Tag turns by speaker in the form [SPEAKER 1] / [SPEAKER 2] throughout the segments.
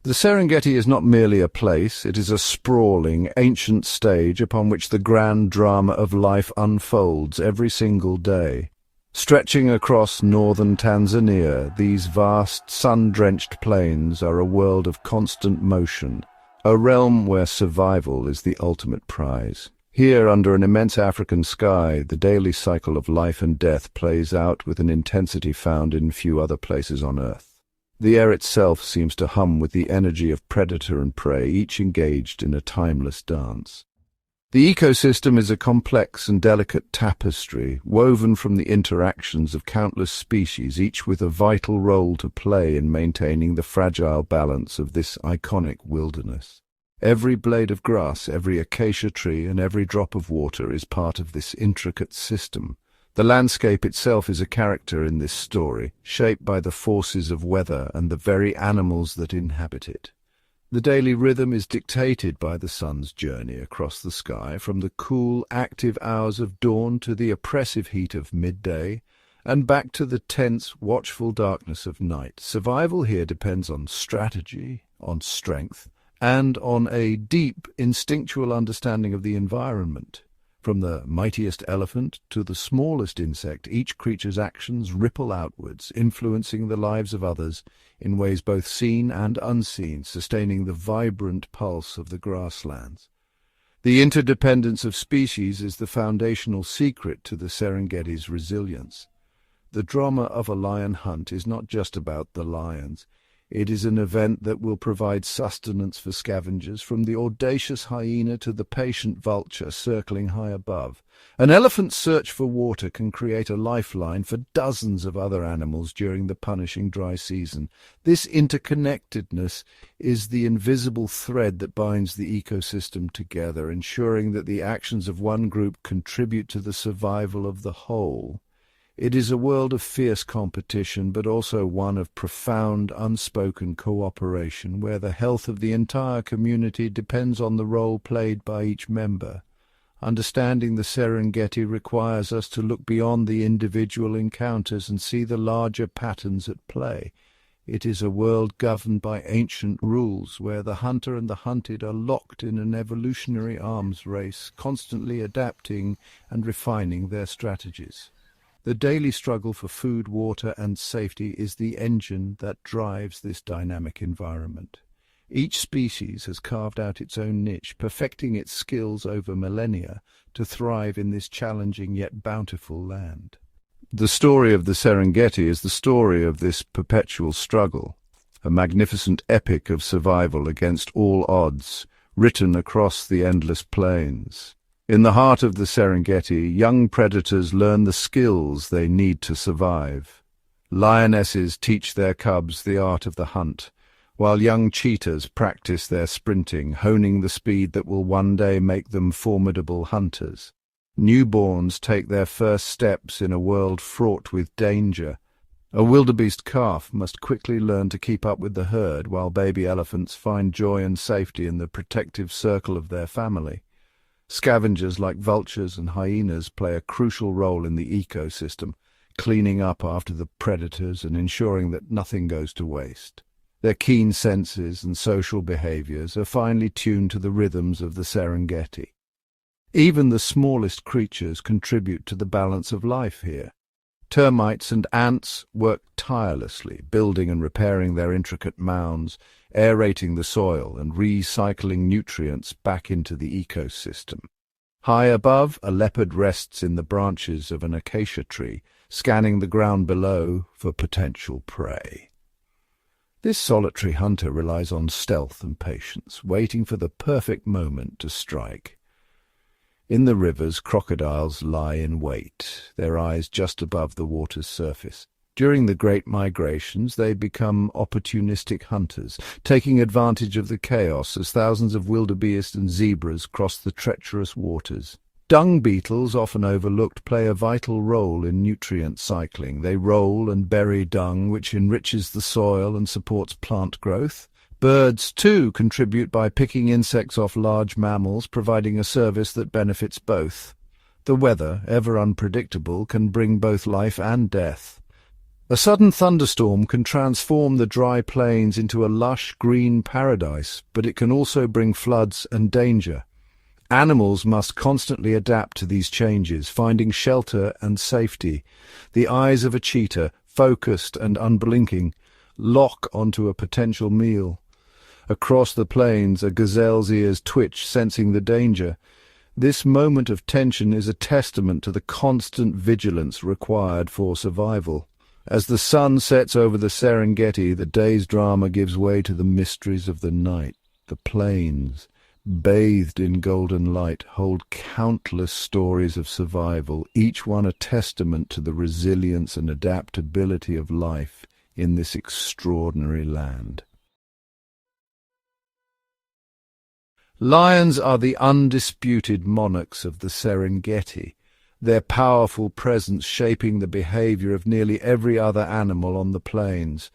[SPEAKER 1] The Serengeti is not merely a place, it is a sprawling, ancient stage upon which the grand drama of life unfolds every single day. Stretching across northern Tanzania, these vast, sun-drenched plains are a world of constant motion, a realm where survival is the ultimate prize. Here, under an immense African sky, the daily cycle of life and death plays out with an intensity found in few other places on Earth. The air itself seems to hum with the energy of predator and prey, each engaged in a timeless dance. The ecosystem is a complex and delicate tapestry, woven from the interactions of countless species, each with a vital role to play in maintaining the fragile balance of this iconic wilderness. Every blade of grass, every acacia tree, and every drop of water is part of this intricate system. The landscape itself is a character in this story, shaped by the forces of weather and the very animals that inhabit it. The daily rhythm is dictated by the sun's journey across the sky, from the cool, active hours of dawn to the oppressive heat of midday, and back to the tense, watchful darkness of night. Survival here depends on strategy, on strength, and on a deep, instinctual understanding of the environment. From the mightiest elephant to the smallest insect, each creature's actions ripple outwards, influencing the lives of others in ways both seen and unseen, sustaining the vibrant pulse of the grasslands. The interdependence of species is the foundational secret to the Serengeti's resilience. The drama of a lion hunt is not just about the lions. It is an event that will provide sustenance for scavengers, from the audacious hyena to the patient vulture circling high above. An elephant's search for water can create a lifeline for dozens of other animals during the punishing dry season. This interconnectedness is the invisible thread that binds the ecosystem together, ensuring that the actions of one group contribute to the survival of the whole. It is a world of fierce competition, but also one of profound, unspoken cooperation, where the health of the entire community depends on the role played by each member. Understanding the Serengeti requires us to look beyond the individual encounters and see the larger patterns at play. It is a world governed by ancient rules, where the hunter and the hunted are locked in an evolutionary arms race, constantly adapting and refining their strategies. The daily struggle for food, water, and safety is the engine that drives this dynamic environment. Each species has carved out its own niche, perfecting its skills over millennia to thrive in this challenging yet bountiful land. The story of the Serengeti is the story of this perpetual struggle, a magnificent epic of survival against all odds, written across the endless plains. In the heart of the Serengeti, young predators learn the skills they need to survive. Lionesses teach their cubs the art of the hunt, while young cheetahs practice their sprinting, honing the speed that will one day make them formidable hunters. Newborns take their first steps in a world fraught with danger. A wildebeest calf must quickly learn to keep up with the herd, while baby elephants find joy and safety in the protective circle of their family. Scavengers like vultures and hyenas play a crucial role in the ecosystem, cleaning up after the predators and ensuring that nothing goes to waste. Their keen senses and social behaviors are finely tuned to the rhythms of the Serengeti. Even the smallest creatures contribute to the balance of life here. Termites and ants work tirelessly, building and repairing their intricate mounds, aerating the soil and recycling nutrients back into the ecosystem. High above, a leopard rests in the branches of an acacia tree, scanning the ground below for potential prey. This solitary hunter relies on stealth and patience, waiting for the perfect moment to strike. In the rivers, crocodiles lie in wait, their eyes just above the water's surface. During the great migrations, they become opportunistic hunters, taking advantage of the chaos as thousands of wildebeest and zebras cross the treacherous waters. Dung beetles, often overlooked, play a vital role in nutrient cycling. They roll and bury dung, which enriches the soil and supports plant growth. Birds, too, contribute by picking insects off large mammals, providing a service that benefits both. The weather, ever unpredictable, can bring both life and death. A sudden thunderstorm can transform the dry plains into a lush green paradise, but it can also bring floods and danger. Animals must constantly adapt to these changes, finding shelter and safety. The eyes of a cheetah, focused and unblinking, lock onto a potential meal. Across the plains, a gazelle's ears twitch, sensing the danger. This moment of tension is a testament to the constant vigilance required for survival. As the sun sets over the Serengeti, the day's drama gives way to the mysteries of the night. The plains, bathed in golden light, hold countless stories of survival, each one a testament to the resilience and adaptability of life in this extraordinary land. Lions are the undisputed monarchs of the Serengeti, their powerful presence shaping the behavior of nearly every other animal on the plains.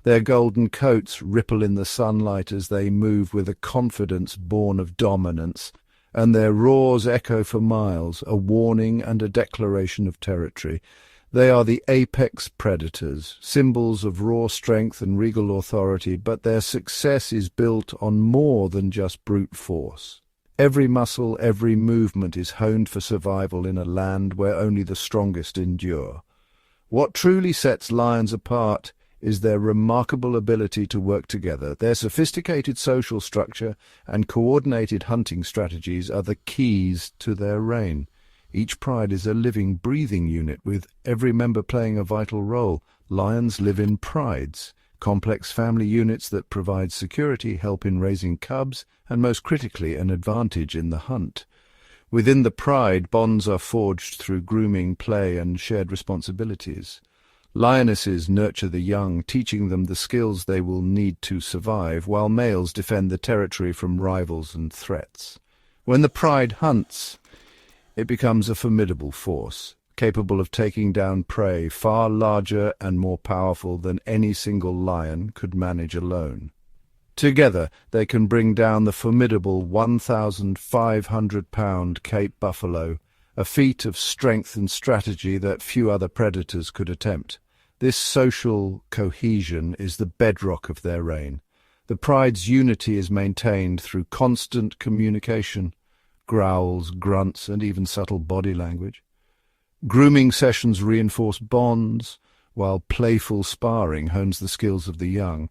[SPEAKER 1] Their golden coats ripple in the sunlight as they move with a confidence born of dominance, and their roars echo for miles, a warning and a declaration of territory. They are the apex predators, symbols of raw strength and regal authority, but their success is built on more than just brute force. Every muscle, every movement is honed for survival in a land where only the strongest endure. What truly sets lions apart is their remarkable ability to work together. Their sophisticated social structure and coordinated hunting strategies are the keys to their reign. Each pride is a living, breathing unit, with every member playing a vital role. Lions live in prides, complex family units that provide security, help in raising cubs, and most critically, an advantage in the hunt. Within the pride, bonds are forged through grooming, play, and shared responsibilities. Lionesses nurture the young, teaching them the skills they will need to survive, while males defend the territory from rivals and threats. When the pride hunts, it becomes a formidable force, capable of taking down prey far larger and more powerful than any single lion could manage alone. Together, they can bring down the formidable 1,500-pound Cape buffalo, a feat of strength and strategy that few other predators could attempt. This social cohesion is the bedrock of their reign. The pride's unity is maintained through constant communication, growls, grunts, and even subtle body language. Grooming sessions reinforce bonds, while playful sparring hones the skills of the young.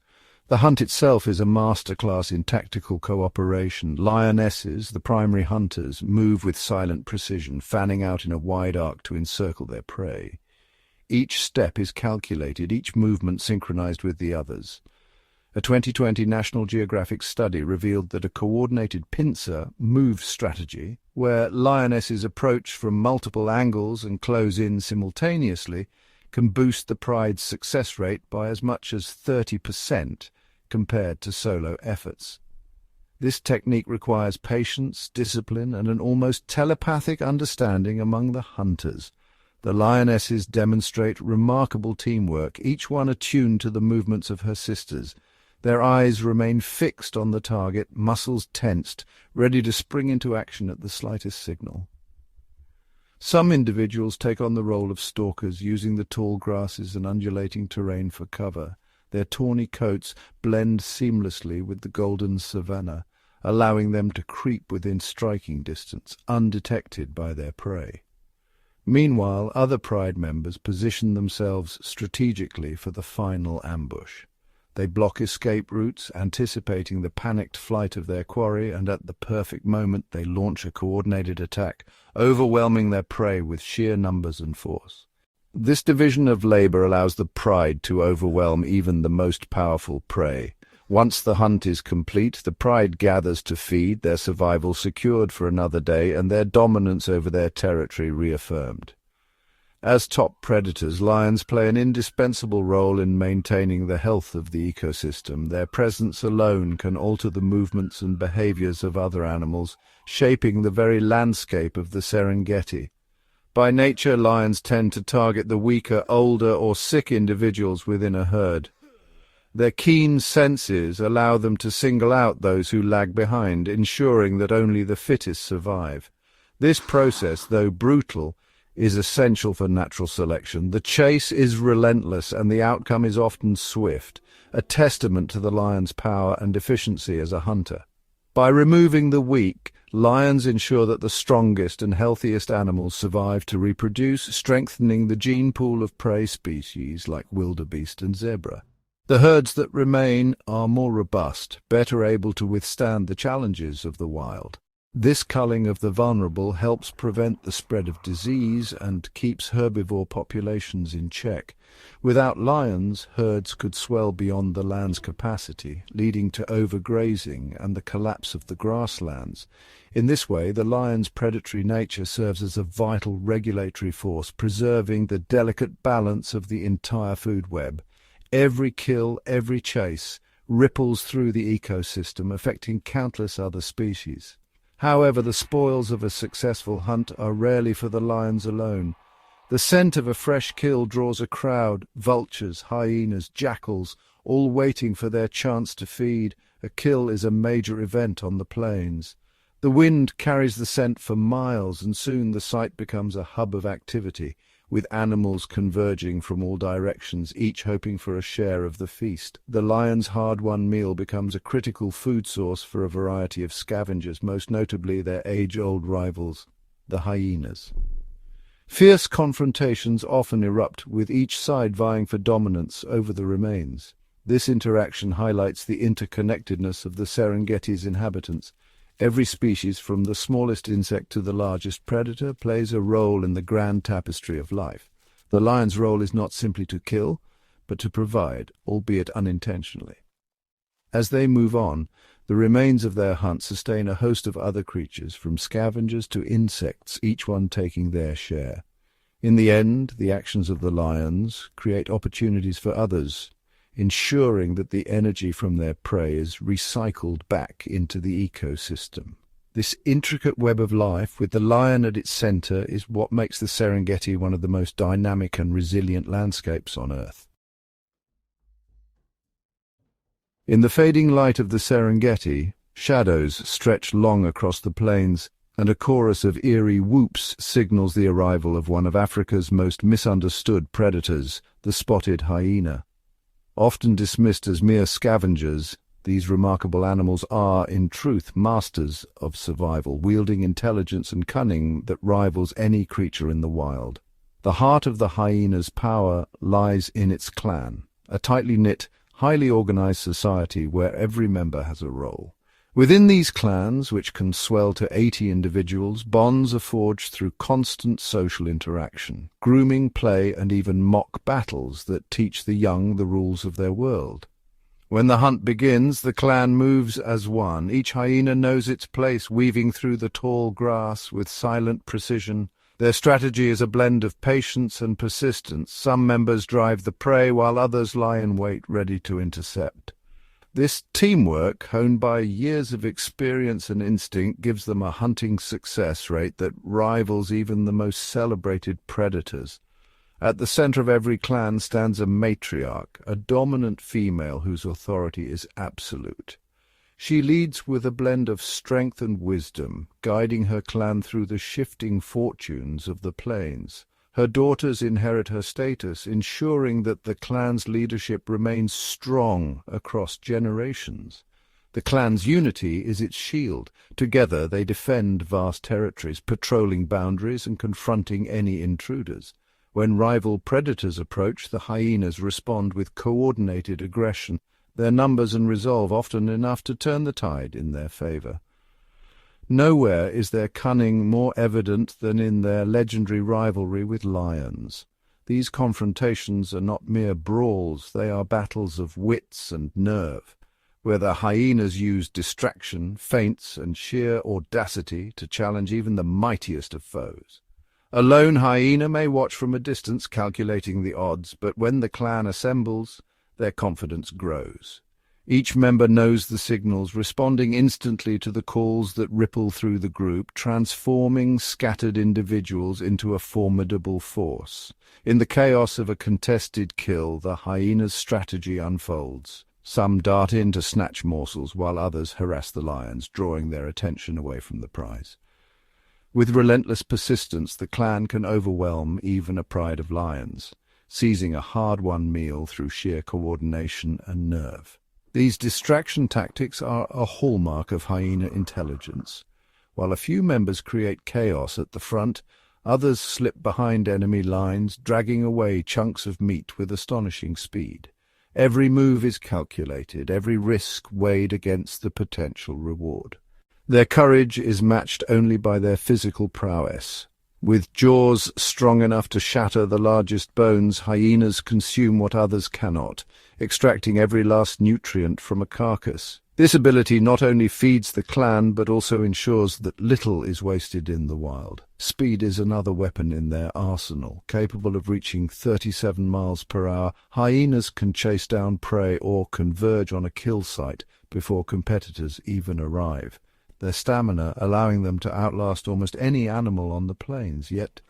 [SPEAKER 1] The hunt itself is a masterclass in tactical cooperation. Lionesses, the primary hunters, move with silent precision, fanning out in a wide arc to encircle their prey. Each step is calculated, each movement synchronized with the others. A 2020 National Geographic study revealed that a coordinated pincer move strategy, where lionesses approach from multiple angles and close in simultaneously, can boost the pride's success rate by as much as 30% compared to solo efforts. This technique requires patience, discipline, and an almost telepathic understanding among the hunters. The lionesses demonstrate remarkable teamwork, each one attuned to the movements of her sisters. Their eyes remain fixed on the target, muscles tensed, ready to spring into action at the slightest signal. Some individuals take on the role of stalkers, using the tall grasses and undulating terrain for cover. Their tawny coats blend seamlessly with the golden savannah, allowing them to creep within striking distance, undetected by their prey. Meanwhile, other pride members position themselves strategically for the final ambush. They block escape routes, anticipating the panicked flight of their quarry, and at the perfect moment they launch a coordinated attack, overwhelming their prey with sheer numbers and force. This division of labor allows the pride to overwhelm even the most powerful prey. Once the hunt is complete, the pride gathers to feed, their survival secured for another day, and their dominance over their territory reaffirmed. As top predators, lions play an indispensable role in maintaining the health of the ecosystem. Their presence alone can alter the movements and behaviors of other animals, shaping the very landscape of the Serengeti. By nature, lions tend to target the weaker, older, or sick individuals within a herd. Their keen senses allow them to single out those who lag behind, ensuring that only the fittest survive. This process, though brutal, is essential for natural selection. The chase is relentless and the outcome is often swift, a testament to the lion's power and efficiency as a hunter. By removing the weak, lions ensure that the strongest and healthiest animals survive to reproduce, strengthening the gene pool of prey species like wildebeest and zebra. The herds that remain are more robust, better able to withstand the challenges of the wild. This culling of the vulnerable helps prevent the spread of disease and keeps herbivore populations in check. Without lions, herds could swell beyond the land's capacity, leading to overgrazing and the collapse of the grasslands. In this way, the lion's predatory nature serves as a vital regulatory force, preserving the delicate balance of the entire food web. Every kill, every chase, ripples through the ecosystem, affecting countless other species. However, the spoils of a successful hunt are rarely for the lions alone. The scent of a fresh kill draws a crowd, vultures, hyenas, jackals, all waiting for their chance to feed. A kill is a major event on the plains. The wind carries the scent for miles, and soon the site becomes a hub of activity, with animals converging from all directions, each hoping for a share of the feast. The lion's hard-won meal becomes a critical food source for a variety of scavengers, most notably their age-old rivals, the hyenas. Fierce confrontations often erupt, with each side vying for dominance over the remains. This interaction highlights the interconnectedness of the Serengeti's inhabitants. Every species, from the smallest insect to the largest predator, plays a role in the grand tapestry of life. The lion's role is not simply to kill, but to provide, albeit unintentionally. As they move on, the remains of their hunt sustain a host of other creatures, from scavengers to insects, each one taking their share. In the end, the actions of the lions create opportunities for others, ensuring that the energy from their prey is recycled back into the ecosystem. This intricate web of life, with the lion at its center, is what makes the Serengeti one of the most dynamic and resilient landscapes on Earth. In the fading light of the Serengeti, shadows stretch long across the plains, and a chorus of eerie whoops signals the arrival of one of Africa's most misunderstood predators, the spotted hyena. Often dismissed as mere scavengers, these remarkable animals are, in truth, masters of survival, wielding intelligence and cunning that rivals any creature in the wild. The heart of the hyena's power lies in its clan, a tightly knit, highly organized society where every member has a role. Within these clans, which can swell to 80 individuals, bonds are forged through constant social interaction, grooming, play, and even mock battles that teach the young the rules of their world. When the hunt begins, the clan moves as one. Each hyena knows its place, weaving through the tall grass with silent precision. Their strategy is a blend of patience and persistence. Some members drive the prey, while others lie in wait, ready to intercept. This teamwork, honed by years of experience and instinct, gives them a hunting success rate that rivals even the most celebrated predators. At the center of every clan stands a matriarch, a dominant female whose authority is absolute. She leads with a blend of strength and wisdom, guiding her clan through the shifting fortunes of the plains. Her daughters inherit her status, ensuring that the clan's leadership remains strong across generations. The clan's unity is its shield. Together they defend vast territories, patrolling boundaries and confronting any intruders. When rival predators approach, the hyenas respond with coordinated aggression, their numbers and resolve often enough to turn the tide in their favor. Nowhere is their cunning more evident than in their legendary rivalry with lions. These confrontations are not mere brawls, they are battles of wits and nerve, where the hyenas use distraction, feints, and sheer audacity to challenge even the mightiest of foes. A lone hyena may watch from a distance, calculating the odds, but when the clan assembles, their confidence grows. Each member knows the signals, responding instantly to the calls that ripple through the group, transforming scattered individuals into a formidable force. In the chaos of a contested kill, the hyena's strategy unfolds. Some dart in to snatch morsels, while others harass the lions, drawing their attention away from the prize. With relentless persistence, the clan can overwhelm even a pride of lions, seizing a hard-won meal through sheer coordination and nerve. These distraction tactics are a hallmark of hyena intelligence. While a few members create chaos at the front, others slip behind enemy lines, dragging away chunks of meat with astonishing speed. Every move is calculated, every risk weighed against the potential reward. Their courage is matched only by their physical prowess. With jaws strong enough to shatter the largest bones, hyenas consume what others cannot, extracting every last nutrient from a carcass. This ability not only feeds the clan, but also ensures that little is wasted in the wild. Speed is another weapon in their arsenal. Capable of reaching 37 miles per hour, hyenas can chase down prey or converge on a kill site before competitors even arrive, their stamina allowing them to outlast almost any animal on the plains. Yet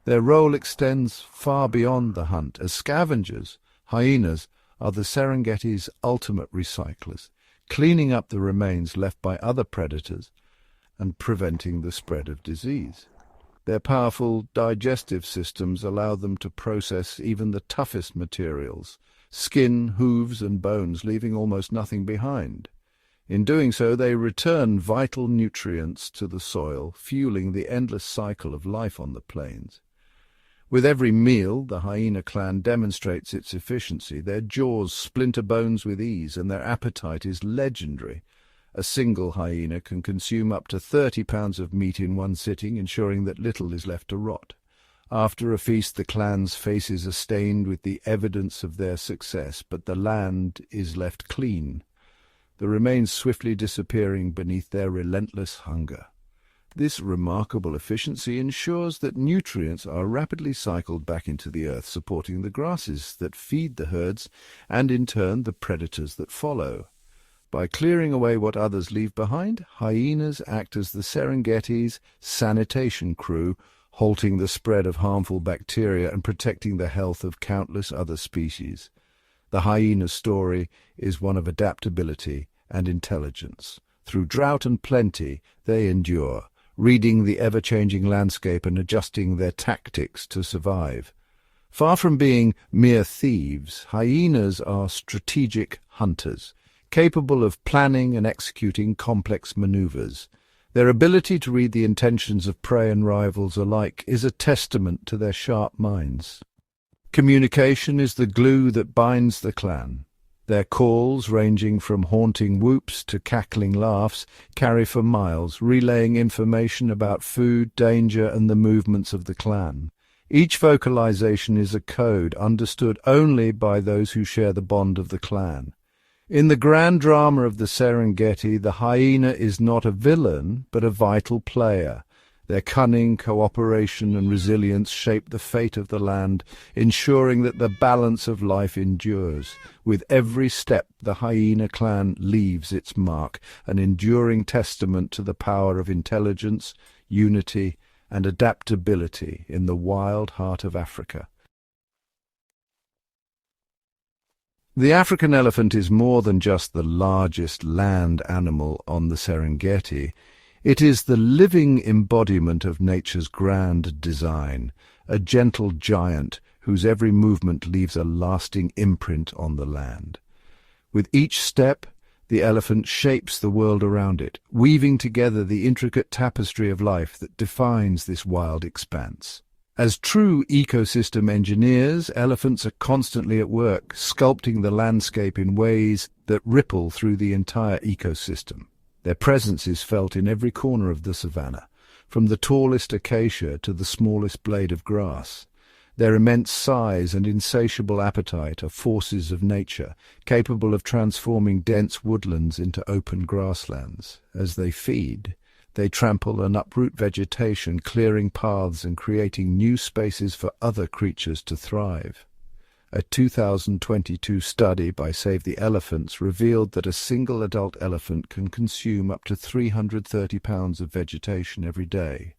[SPEAKER 1] their role extends far beyond the hunt. As scavengers, hyenas are the Serengeti's ultimate recyclers, cleaning up the remains left by other predators and preventing the spread of disease. Their powerful digestive systems allow them to process even the toughest materials, skin, hooves and bones, leaving almost nothing behind. In doing so, they return vital nutrients to the soil, fueling the endless cycle of life on the plains. With every meal, the hyena clan demonstrates its efficiency. Their jaws splinter bones with ease, and their appetite is legendary. A single hyena can consume up to 30 pounds of meat in one sitting, ensuring that little is left to rot. After a feast, the clan's faces are stained with the evidence of their success, but the land is left clean, the remains swiftly disappearing beneath their relentless hunger. This remarkable efficiency ensures that nutrients are rapidly cycled back into the earth, supporting the grasses that feed the herds and, in turn, the predators that follow. By clearing away what others leave behind, hyenas act as the Serengeti's sanitation crew, halting the spread of harmful bacteria and protecting the health of countless other species. The hyena's story is one of adaptability and intelligence. Through drought and plenty, they endure, reading the ever-changing landscape and adjusting their tactics to survive. Far from being mere thieves, hyenas are strategic hunters, capable of planning and executing complex maneuvers. Their ability to read the intentions of prey and rivals alike is a testament to their sharp minds. Communication is the glue that binds the clan. Their calls, ranging from haunting whoops to cackling laughs, carry for miles, relaying information about food, danger, and the movements of the clan. Each vocalization is a code understood only by those who share the bond of the clan. In the grand drama of the Serengeti, the hyena is not a villain, but a vital player. Their cunning, cooperation, and resilience shape the fate of the land, ensuring that the balance of life endures. With every step, the hyena clan leaves its mark, an enduring testament to the power of intelligence, unity, and adaptability in the wild heart of Africa. The African elephant is more than just the largest land animal on the Serengeti. It is the living embodiment of nature's grand design, a gentle giant whose every movement leaves a lasting imprint on the land. With each step, the elephant shapes the world around it, weaving together the intricate tapestry of life that defines this wild expanse. As true ecosystem engineers, elephants are constantly at work, sculpting the landscape in ways that ripple through the entire ecosystem. Their presence is felt in every corner of the savannah, from the tallest acacia to the smallest blade of grass. Their immense size and insatiable appetite are forces of nature, capable of transforming dense woodlands into open grasslands. As they feed, they trample and uproot vegetation, clearing paths and creating new spaces for other creatures to thrive. A 2022 study by Save the Elephants revealed that a single adult elephant can consume up to 330 pounds of vegetation every day.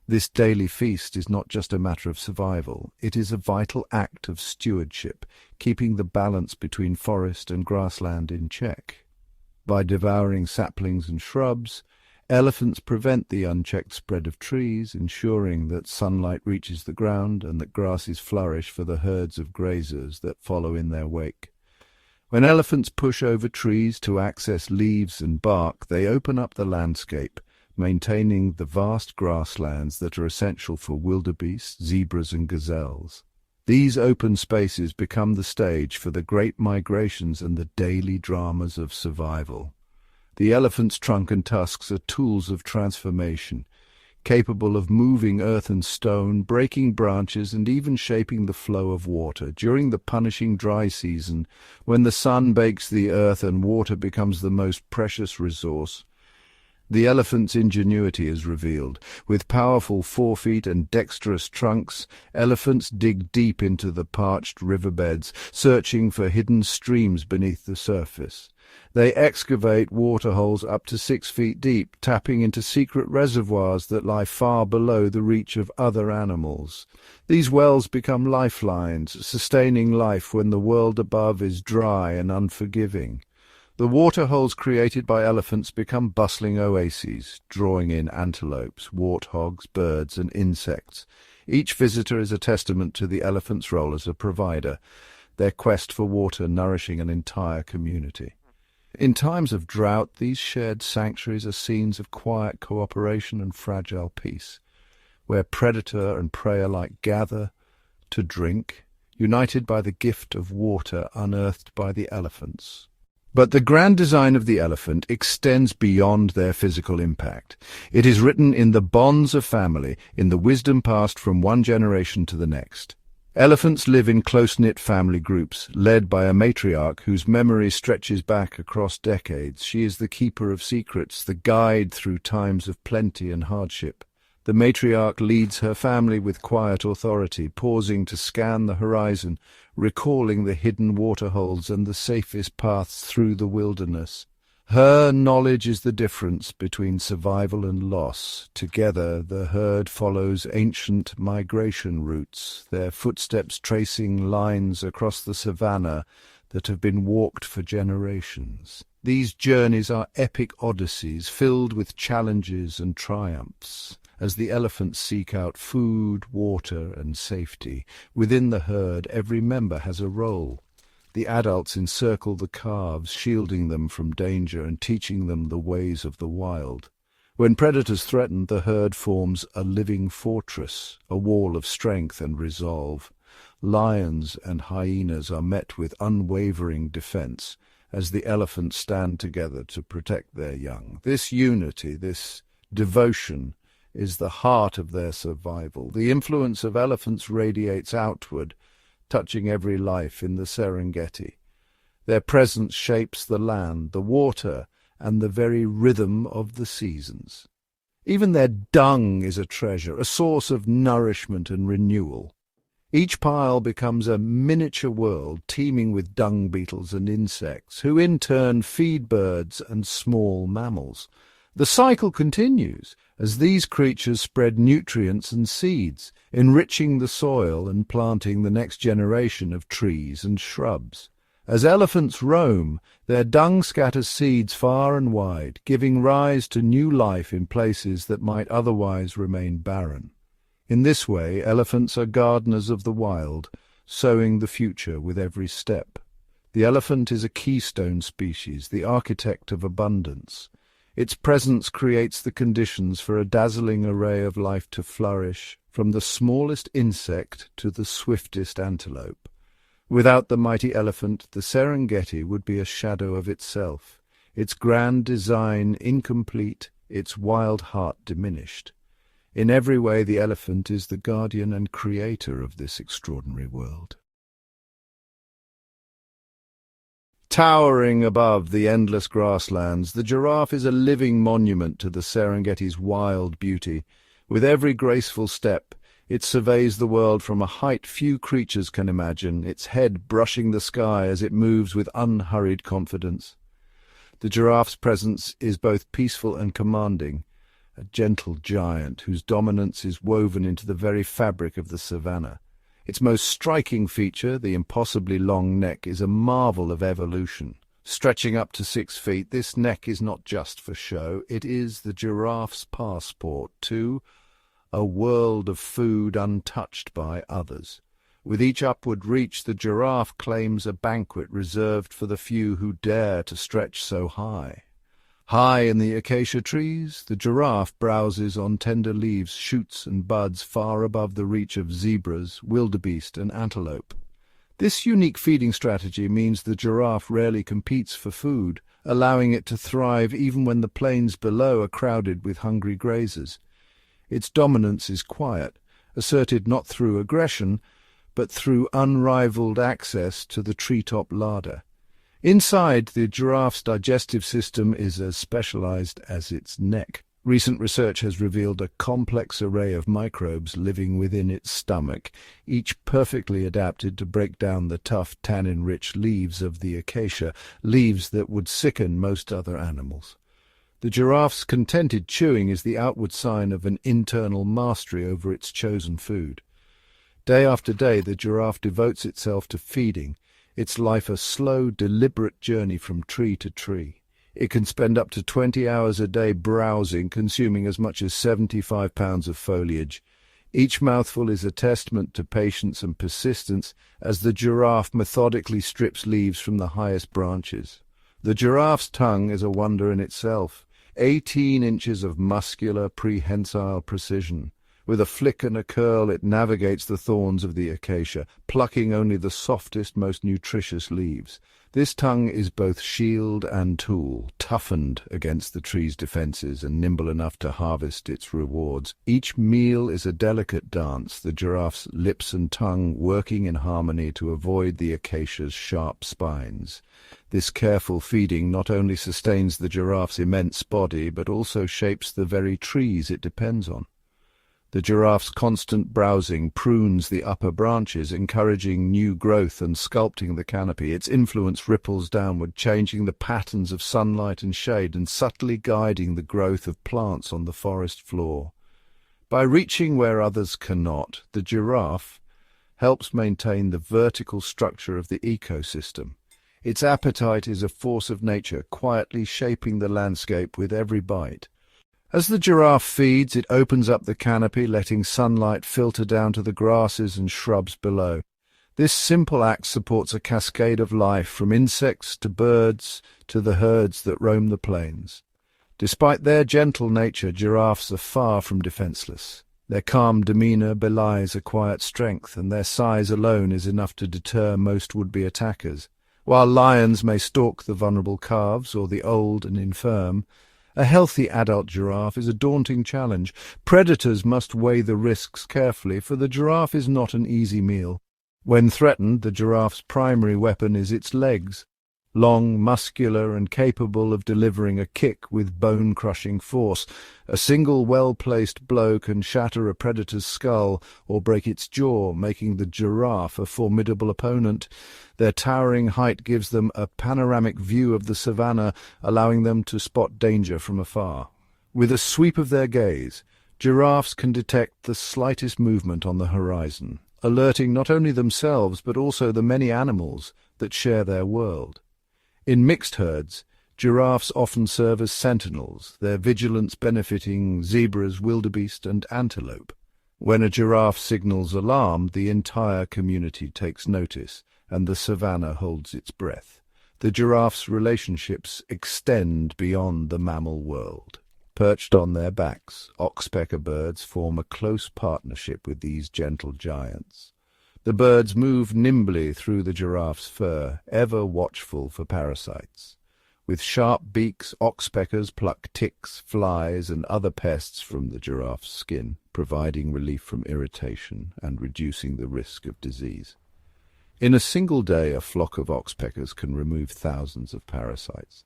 [SPEAKER 1] This daily feast is not just a matter of survival, it is a vital act of stewardship, keeping the balance between forest and grassland in check. By devouring saplings and shrubs, Elephants prevent the unchecked spread of trees, ensuring that sunlight reaches the ground and that grasses flourish for the herds of grazers that follow in their wake. When elephants push over trees to access leaves and bark, they open up the landscape, maintaining the vast grasslands that are essential for wildebeest, zebras and gazelles. These open spaces become the stage for the great migrations and the daily dramas of survival. The elephant's trunk and tusks are tools of transformation, capable of moving earth and stone, breaking branches, and even shaping the flow of water. During the punishing dry season, when the sun bakes the earth and water becomes the most precious resource, the elephant's ingenuity is revealed. With powerful forefeet and dexterous trunks, elephants dig deep into the parched riverbeds, searching for hidden streams beneath the surface. They excavate waterholes up to 6 feet deep, tapping into secret reservoirs that lie far below the reach of other animals. These wells become lifelines, sustaining life when the world above is dry and unforgiving. The waterholes created by elephants become bustling oases, drawing in antelopes, warthogs, birds, and insects. Each visitor is a testament to the elephant's role as a provider, their quest for water nourishing an entire community. In times of drought, these shared sanctuaries are scenes of quiet cooperation and fragile peace, where predator and prey alike gather to drink, united by the gift of water unearthed by the elephants. But the grand design of the elephant extends beyond their physical impact. It is written in the bonds of family, in the wisdom passed from one generation to the next. Elephants live in close-knit family groups, led by a matriarch whose memory stretches back across decades. She is the keeper of secrets, the guide through times of plenty and hardship. The matriarch leads her family with quiet authority, pausing to scan the horizon, recalling the hidden waterholes and the safest paths through the wilderness. Her knowledge is the difference between survival and loss. Together, the herd follows ancient migration routes, their footsteps tracing lines across the savannah that have been walked for generations. These journeys are epic odysseys filled with challenges and triumphs. As the elephants seek out food, water, and safety, within the herd every member has a role. The adults encircle the calves, shielding them from danger and teaching them the ways of the wild. When predators threaten, the herd forms a living fortress, a wall of strength and resolve. Lions and hyenas are met with unwavering defense, as the elephants stand together to protect their young. This unity, this devotion, is the heart of their survival. The influence of elephants radiates outward, touching every life in the Serengeti. Their presence shapes the land, the water, and the very rhythm of the seasons. Even their dung is a treasure, a source of nourishment and renewal. Each pile becomes a miniature world teeming with dung beetles and insects, who in turn feed birds and small mammals. The cycle continues as these creatures spread nutrients and seeds, enriching the soil and planting the next generation of trees and shrubs. As elephants roam, their dung scatters seeds far and wide, giving rise to new life in places that might otherwise remain barren. In this way, elephants are gardeners of the wild, sowing the future with every step. The elephant is a keystone species, the architect of abundance. Its presence creates the conditions for a dazzling array of life to flourish, from the smallest insect to the swiftest antelope. Without the mighty elephant, the Serengeti would be a shadow of itself, its grand design incomplete, its wild heart diminished. In every way, the elephant is the guardian and creator of this extraordinary world. Towering above the endless grasslands, the giraffe is a living monument to the Serengeti's wild beauty. With every graceful step, it surveys the world from a height few creatures can imagine, its head brushing the sky as it moves with unhurried confidence. The giraffe's presence is both peaceful and commanding, a gentle giant whose dominance is woven into the very fabric of the savannah. Its most striking feature, the impossibly long neck, is a marvel of evolution. Stretching up to 6 feet, this neck is not just for show, it is the giraffe's passport to a world of food untouched by others. With each upward reach, the giraffe claims a banquet reserved for the few who dare to stretch so high. High in the acacia trees, the giraffe browses on tender leaves, shoots and buds far above the reach of zebras, wildebeest and antelope. This unique feeding strategy means the giraffe rarely competes for food, allowing it to thrive even when the plains below are crowded with hungry grazers. Its dominance is quiet, asserted not through aggression, but through unrivaled access to the treetop larder. Inside, the giraffe's digestive system is as specialized as its neck. Recent research has revealed a complex array of microbes living within its stomach, each perfectly adapted to break down the tough, tannin-rich leaves of the acacia, leaves that would sicken most other animals. The giraffe's contented chewing is the outward sign of an internal mastery over its chosen food. Day after day, the giraffe devotes itself to feeding, its life a slow, deliberate journey from tree to tree. It can spend up to 20 hours a day browsing, consuming as much as 75 pounds of foliage. Each mouthful is a testament to patience and persistence as the giraffe methodically strips leaves from the highest branches. The giraffe's tongue is a wonder in itself, 18 inches of muscular, prehensile precision. With a flick and a curl, it navigates the thorns of the acacia, plucking only the softest, most nutritious leaves. This tongue is both shield and tool, toughened against the tree's defenses and nimble enough to harvest its rewards. Each meal is a delicate dance, the giraffe's lips and tongue working in harmony to avoid the acacia's sharp spines. This careful feeding not only sustains the giraffe's immense body, but also shapes the very trees it depends on. The giraffe's constant browsing prunes the upper branches, encouraging new growth and sculpting the canopy. Its influence ripples downward, changing the patterns of sunlight and shade and subtly guiding the growth of plants on the forest floor. By reaching where others cannot, the giraffe helps maintain the vertical structure of the ecosystem. Its appetite is a force of nature, quietly shaping the landscape with every bite. As the giraffe feeds, it opens up the canopy, letting sunlight filter down to the grasses and shrubs below. This simple act supports a cascade of life, from insects to birds to the herds that roam the plains. Despite their gentle nature, giraffes are far from defenseless. Their calm demeanor belies a quiet strength, and their size alone is enough to deter most would-be attackers. While lions may stalk the vulnerable calves or the old and infirm, a healthy adult giraffe is a daunting challenge. Predators must weigh the risks carefully, for the giraffe is not an easy meal. When threatened, the giraffe's primary weapon is its legs. Long, muscular, and capable of delivering a kick with bone-crushing force. A single well-placed blow can shatter a predator's skull or break its jaw, making the giraffe a formidable opponent. Their towering height gives them a panoramic view of the savannah, allowing them to spot danger from afar. With a sweep of their gaze, giraffes can detect the slightest movement on the horizon, alerting not only themselves but also the many animals that share their world. In mixed herds, giraffes often serve as sentinels, their vigilance benefiting zebras, wildebeest, and antelope. When a giraffe signals alarm, the entire community takes notice, and the savannah holds its breath. The giraffe's relationships extend beyond the mammal world. Perched on their backs, oxpecker birds form a close partnership with these gentle giants. The birds move nimbly through the giraffe's fur, ever watchful for parasites. With sharp beaks, oxpeckers pluck ticks, flies, and other pests from the giraffe's skin, providing relief from irritation and reducing the risk of disease. In a single day, a flock of oxpeckers can remove thousands of parasites.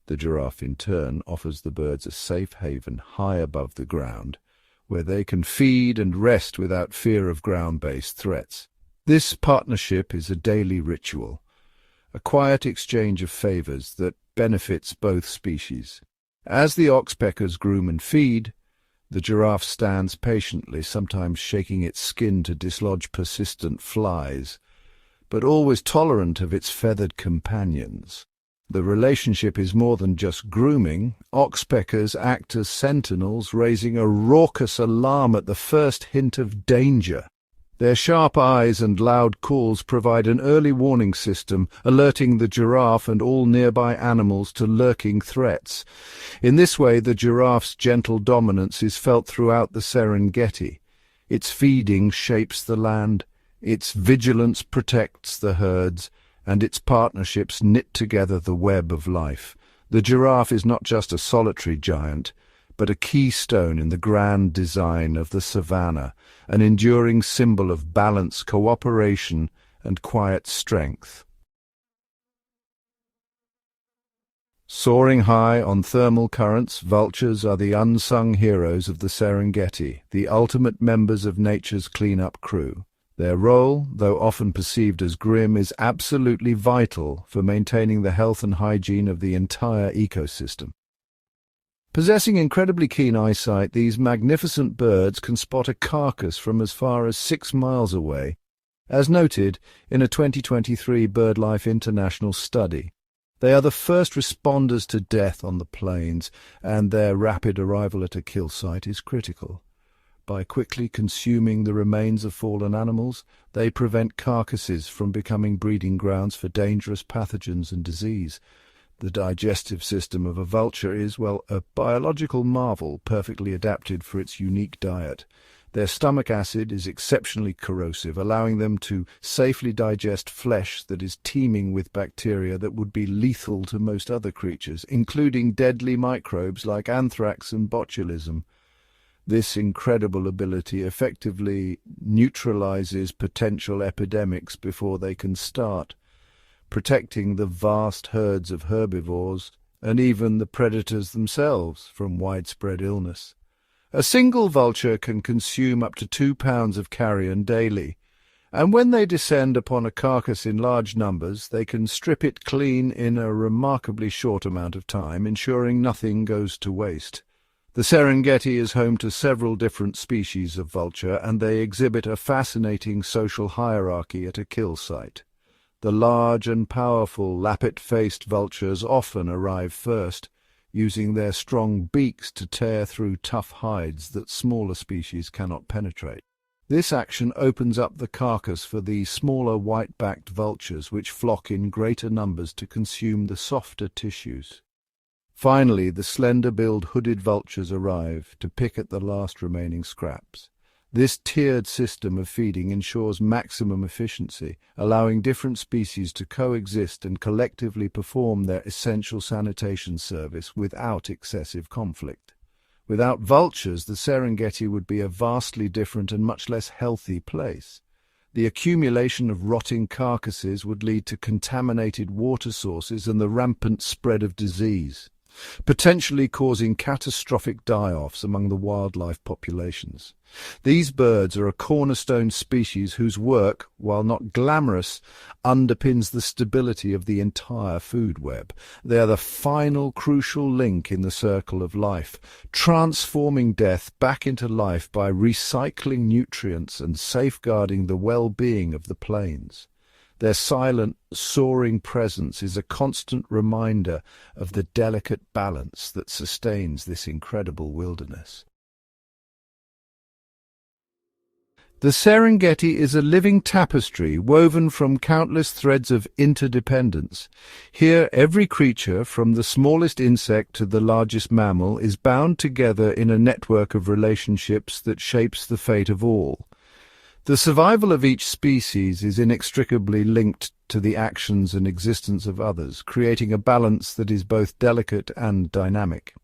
[SPEAKER 1] The giraffe, in turn, offers the birds a safe haven high above the ground, where they can feed and rest without fear of ground-based threats. This partnership is a daily ritual, a quiet exchange of favors that benefits both species. As the oxpeckers groom and feed, the giraffe stands patiently, sometimes shaking its skin to dislodge persistent flies, but always tolerant of its feathered companions. The relationship is more than just grooming. Oxpeckers act as sentinels, raising a raucous alarm at the first hint of danger. Their sharp eyes and loud calls provide an early warning system, alerting the giraffe and all nearby animals to lurking threats. In this way, the giraffe's gentle dominance is felt throughout the Serengeti. Its feeding shapes the land, its vigilance protects the herds, and its partnerships knit together the web of life. The giraffe is not just a solitary giant, but a keystone in the grand design of the savannah, an enduring symbol of balance, cooperation, and quiet strength. Soaring high on thermal currents, vultures are the unsung heroes of the Serengeti, the ultimate members of nature's cleanup crew. Their role, though often perceived as grim, is absolutely vital for maintaining the health and hygiene of the entire ecosystem. Possessing incredibly keen eyesight, these magnificent birds can spot a carcass from as far as 6 miles away, as noted in a 2023 BirdLife International study. They are the first responders to death on the plains, and their rapid arrival at a kill site is critical. By quickly consuming the remains of fallen animals, they prevent carcasses from becoming breeding grounds for dangerous pathogens and disease. The digestive system of a vulture is, well, a biological marvel, perfectly adapted for its unique diet. Their stomach acid is exceptionally corrosive, allowing them to safely digest flesh that is teeming with bacteria that would be lethal to most other creatures, including deadly microbes like anthrax and botulism. This incredible ability effectively neutralizes potential epidemics before they can start, protecting the vast herds of herbivores and even the predators themselves from widespread illness. A single vulture can consume up to 2 pounds of carrion daily, and when they descend upon a carcass in large numbers, they can strip it clean in a remarkably short amount of time, ensuring nothing goes to waste. The Serengeti is home to several different species of vulture, and they exhibit a fascinating social hierarchy at a kill site. The large and powerful lappet-faced vultures often arrive first, using their strong beaks to tear through tough hides that smaller species cannot penetrate. This action opens up the carcass for the smaller white-backed vultures, which flock in greater numbers to consume the softer tissues. Finally, the slender-billed hooded vultures arrive to pick at the last remaining scraps. This tiered system of feeding ensures maximum efficiency, allowing different species to coexist and collectively perform their essential sanitation service without excessive conflict. Without vultures, the Serengeti would be a vastly different and much less healthy place. The accumulation of rotting carcasses would lead to contaminated water sources and the rampant spread of disease, potentially causing catastrophic die-offs among the wildlife populations. These birds are a cornerstone species whose work, while not glamorous, underpins the stability of the entire food web. They are the final crucial link in the circle of life, transforming death back into life by recycling nutrients and safeguarding the well-being of the plains. Their silent, soaring presence is a constant reminder of the delicate balance that sustains this incredible wilderness. The Serengeti is a living tapestry woven from countless threads of interdependence. Here, every creature, from the smallest insect to the largest mammal, is bound together in a network of relationships that shapes the fate of all. The survival of each species is inextricably linked to the actions and existence of others, creating a balance that is both delicate and dynamic.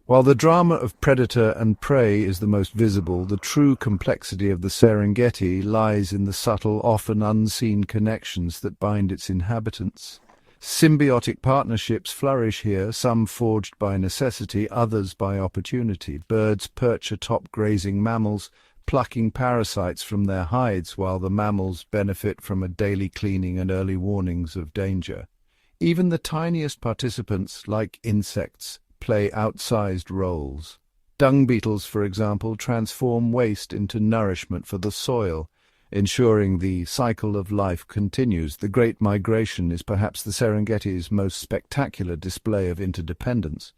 [SPEAKER 1] While the drama of predator and prey is the most visible, the true complexity of the Serengeti lies in the subtle, often unseen connections that bind its inhabitants. Symbiotic partnerships flourish here, some forged by necessity, others by opportunity. Birds perch atop grazing mammals, plucking parasites from their hides, while the mammals benefit from a daily cleaning and early warnings of danger. Even the tiniest participants, like insects, play outsized roles. Dung beetles, for example, transform waste into nourishment for the soil, ensuring the cycle of life continues. The Great Migration is perhaps the Serengeti's most spectacular display of interdependence.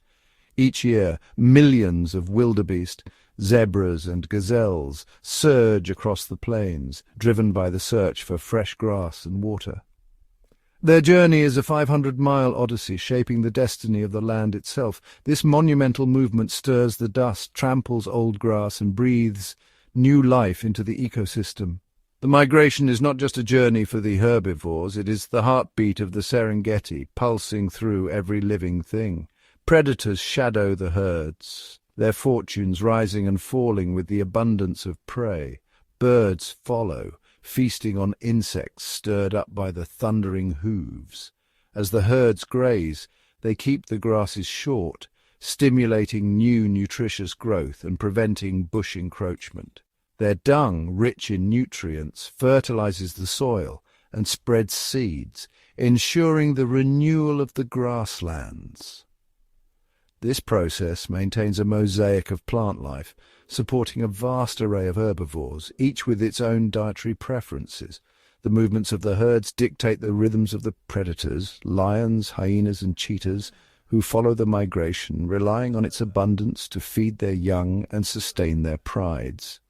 [SPEAKER 1] Each year, millions of wildebeest, zebras and gazelles surge across the plains, driven by the search for fresh grass and water. Their journey is a 500-mile odyssey shaping the destiny of the land itself. This monumental movement stirs the dust, tramples old grass and breathes new life into the ecosystem. The migration is not just a journey for the herbivores, it is the heartbeat of the Serengeti, pulsing through every living thing. Predators shadow the herds, their fortunes rising and falling with the abundance of prey. Birds follow, feasting on insects stirred up by the thundering hooves. As the herds graze, they keep the grasses short, stimulating new nutritious growth and preventing bush encroachment. Their dung, rich in nutrients, fertilizes the soil and spreads seeds, ensuring the renewal of the grasslands. This process maintains a mosaic of plant life, supporting a vast array of herbivores, each with its own dietary preferences. The movements of the herds dictate the rhythms of the predators, lions, hyenas and cheetahs, who follow the migration, relying on its abundance to feed their young and sustain their prides.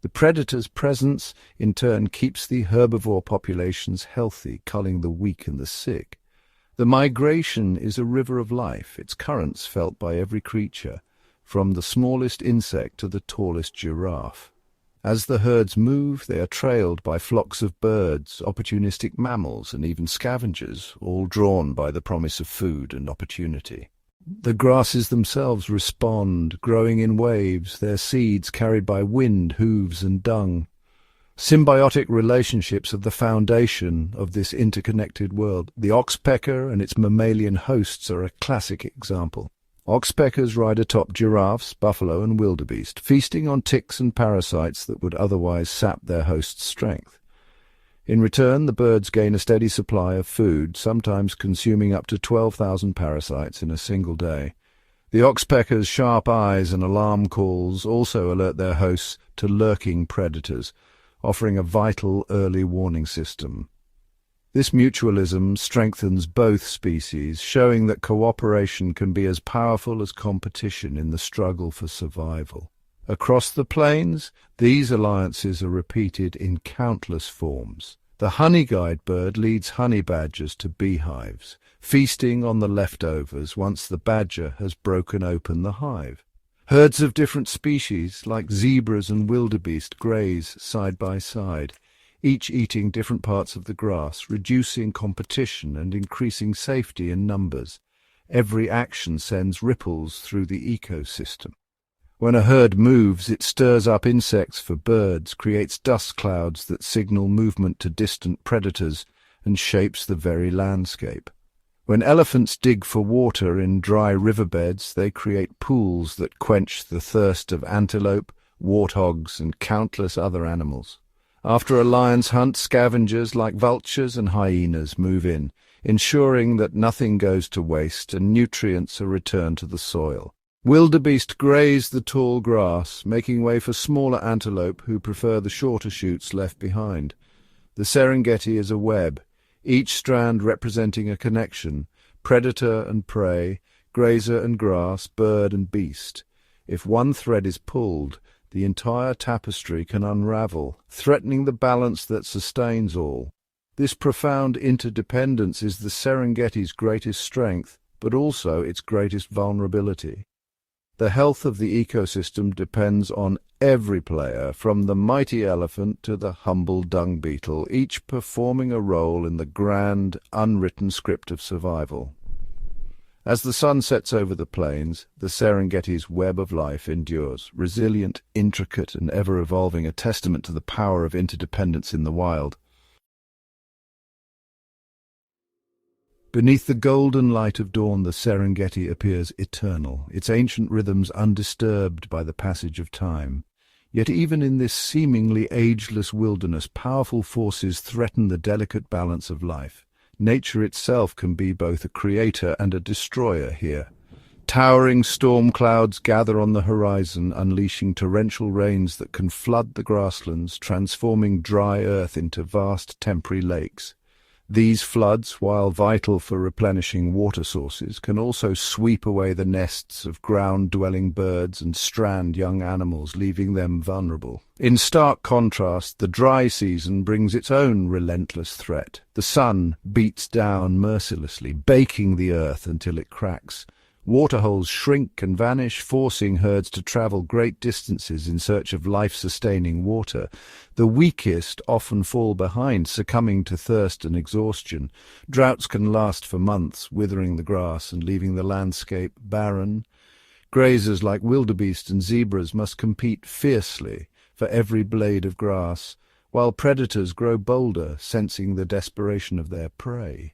[SPEAKER 1] The predator's presence, in turn, keeps the herbivore populations healthy, culling the weak and the sick. The migration is a river of life, its currents felt by every creature, from the smallest insect to the tallest giraffe. As the herds move, they are trailed by flocks of birds, opportunistic mammals, and even scavengers, all drawn by the promise of food and opportunity. The grasses themselves respond, growing in waves, their seeds carried by wind, hooves, and dung. Symbiotic relationships are the foundation of this interconnected world. The oxpecker and its mammalian hosts are a classic example. Oxpeckers ride atop giraffes, buffalo, and wildebeest, feasting on ticks and parasites that would otherwise sap their host's strength. In return, the birds gain a steady supply of food, sometimes consuming up to 12,000 parasites in a single day. The oxpecker's sharp eyes and alarm calls also alert their hosts to lurking predators, offering a vital early warning system. This mutualism strengthens both species, showing that cooperation can be as powerful as competition in the struggle for survival. Across the plains, these alliances are repeated in countless forms. The honey-guide bird leads honey badgers to beehives, feasting on the leftovers once the badger has broken open the hive. Herds of different species, like zebras and wildebeest, graze side by side, each eating different parts of the grass, reducing competition and increasing safety in numbers. Every action sends ripples through the ecosystem. When a herd moves, it stirs up insects for birds, creates dust clouds that signal movement to distant predators, and shapes the very landscape. When elephants dig for water in dry riverbeds, they create pools that quench the thirst of antelope, warthogs, and countless other animals. After a lion's hunt, scavengers like vultures and hyenas move in, ensuring that nothing goes to waste and nutrients are returned to the soil. Wildebeest graze the tall grass, making way for smaller antelope who prefer the shorter shoots left behind. The Serengeti is a web, each strand representing a connection, predator and prey, grazer and grass, bird and beast. If one thread is pulled, the entire tapestry can unravel, threatening the balance that sustains all. This profound interdependence is the Serengeti's greatest strength, but also its greatest vulnerability. The health of the ecosystem depends on every player, from the mighty elephant to the humble dung beetle, each performing a role in the grand, unwritten script of survival. As the sun sets over the plains, the Serengeti's web of life endures, resilient, intricate, and ever-evolving, a testament to the power of interdependence in the wild. Beneath the golden light of dawn, the Serengeti appears eternal, its ancient rhythms undisturbed by the passage of time. Yet even in this seemingly ageless wilderness, powerful forces threaten the delicate balance of life. Nature itself can be both a creator and a destroyer here. Towering storm clouds gather on the horizon, unleashing torrential rains that can flood the grasslands, transforming dry earth into vast temporary lakes. These floods, while vital for replenishing water sources, can also sweep away the nests of ground-dwelling birds and strand young animals, leaving them vulnerable. In stark contrast, the dry season brings its own relentless threat. The sun beats down mercilessly, baking the earth until it cracks. Waterholes shrink and vanish, forcing herds to travel great distances in search of life-sustaining water. The weakest often fall behind, succumbing to thirst and exhaustion. Droughts can last for months, withering the grass and leaving the landscape barren. Grazers like wildebeest and zebras must compete fiercely for every blade of grass, while predators grow bolder, sensing the desperation of their prey.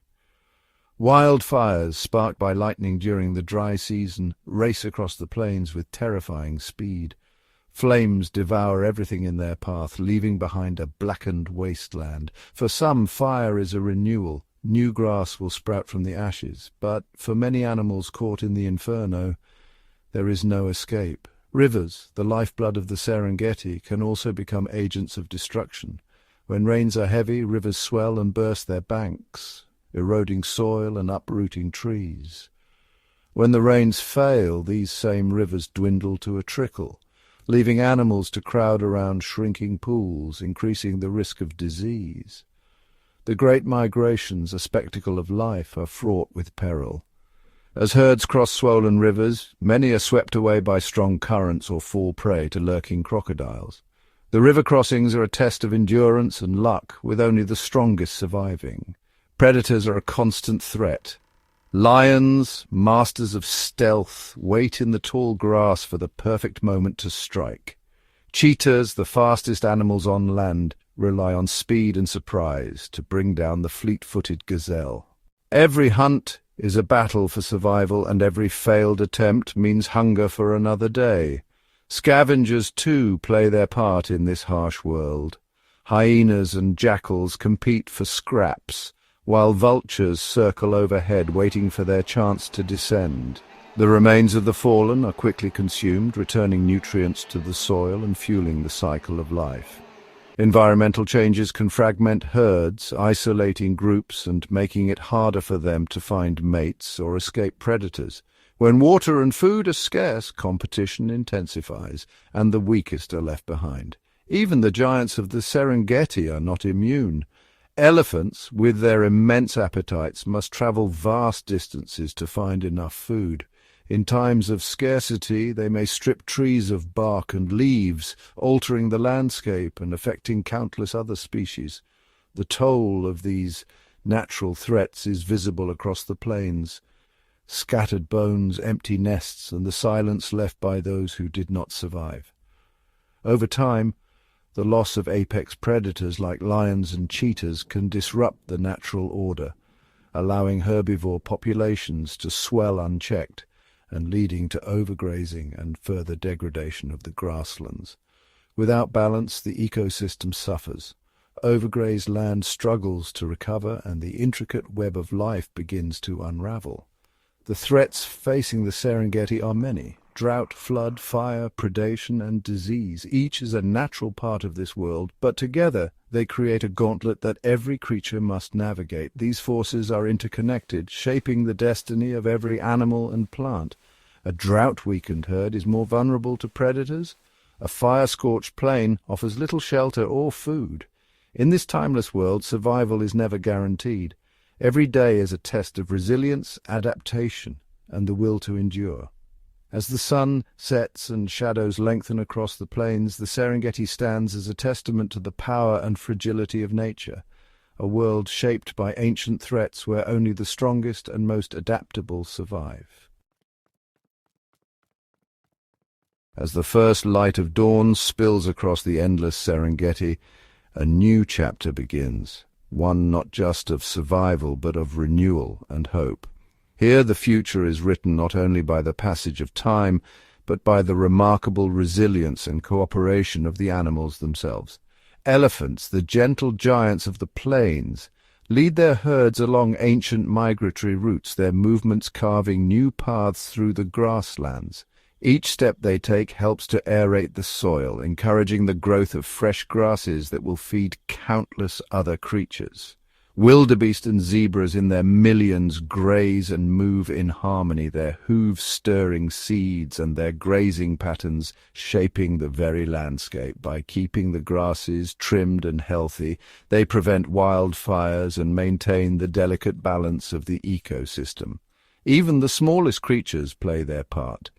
[SPEAKER 1] Wildfires, sparked by lightning during the dry season, race across the plains with terrifying speed. Flames devour everything in their path, leaving behind a blackened wasteland. For some, fire is a renewal. New grass will sprout from the ashes, but for many animals caught in the inferno, there is no escape. Rivers, the lifeblood of the Serengeti, can also become agents of destruction. When rains are heavy, rivers swell and burst their banks, eroding soil and uprooting trees. When the rains fail, these same rivers dwindle to a trickle, leaving animals to crowd around shrinking pools, increasing the risk of disease. The great migrations, a spectacle of life, are fraught with peril. As herds cross swollen rivers, many are swept away by strong currents or fall prey to lurking crocodiles. The river crossings are a test of endurance and luck, with only the strongest surviving. Predators are a constant threat. Lions, masters of stealth, wait in the tall grass for the perfect moment to strike. Cheetahs, the fastest animals on land, rely on speed and surprise to bring down the fleet-footed gazelle. Every hunt is a battle for survival, and every failed attempt means hunger for another day. Scavengers, too, play their part in this harsh world. Hyenas and jackals compete for scraps, while vultures circle overhead waiting for their chance to descend. The remains of the fallen are quickly consumed, returning nutrients to the soil and fueling the cycle of life. Environmental changes can fragment herds, isolating groups and making it harder for them to find mates or escape predators. When water and food are scarce, competition intensifies, and the weakest are left behind. Even the giants of the Serengeti are not immune. Elephants, with their immense appetites, must travel vast distances to find enough food. In times of scarcity, they may strip trees of bark and leaves, altering the landscape and affecting countless other species. The toll of these natural threats is visible across the plains. Scattered bones, empty nests, and the silence left by those who did not survive. Over time, the loss of apex predators like lions and cheetahs can disrupt the natural order, allowing herbivore populations to swell unchecked and leading to overgrazing and further degradation of the grasslands. Without balance, the ecosystem suffers. Overgrazed land struggles to recover, and the intricate web of life begins to unravel. The threats facing the Serengeti are many. Drought, flood, fire, predation, and disease. Each is a natural part of this world, but together they create a gauntlet that every creature must navigate. These forces are interconnected, shaping the destiny of every animal and plant. A drought-weakened herd is more vulnerable to predators. A fire-scorched plain offers little shelter or food. In this timeless world, survival is never guaranteed. Every day is a test of resilience, adaptation, and the will to endure. As the sun sets and shadows lengthen across the plains, the Serengeti stands as a testament to the power and fragility of nature, a world shaped by ancient threats where only the strongest and most adaptable survive. As the first light of dawn spills across the endless Serengeti, a new chapter begins, one not just of survival but of renewal and hope. Here the future is written not only by the passage of time, but by the remarkable resilience and cooperation of the animals themselves. Elephants, the gentle giants of the plains, lead their herds along ancient migratory routes, their movements carving new paths through the grasslands. Each step they take helps to aerate the soil, encouraging the growth of fresh grasses that will feed countless other creatures. Wildebeest and zebras in their millions graze and move in harmony, their hooves stirring seeds and their grazing patterns shaping the very landscape. By keeping the grasses trimmed and healthy, they prevent wildfires and maintain the delicate balance of the ecosystem. Even the smallest creatures play their part.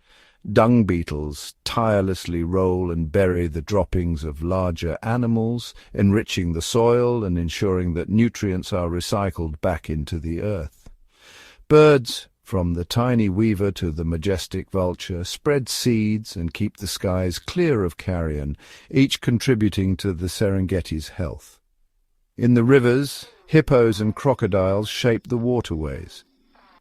[SPEAKER 1] Dung beetles tirelessly roll and bury the droppings of larger animals, enriching the soil and ensuring that nutrients are recycled back into the earth. Birds, from the tiny weaver to the majestic vulture, spread seeds and keep the skies clear of carrion, each contributing to the Serengeti's health. In the rivers, hippos and crocodiles shape the waterways,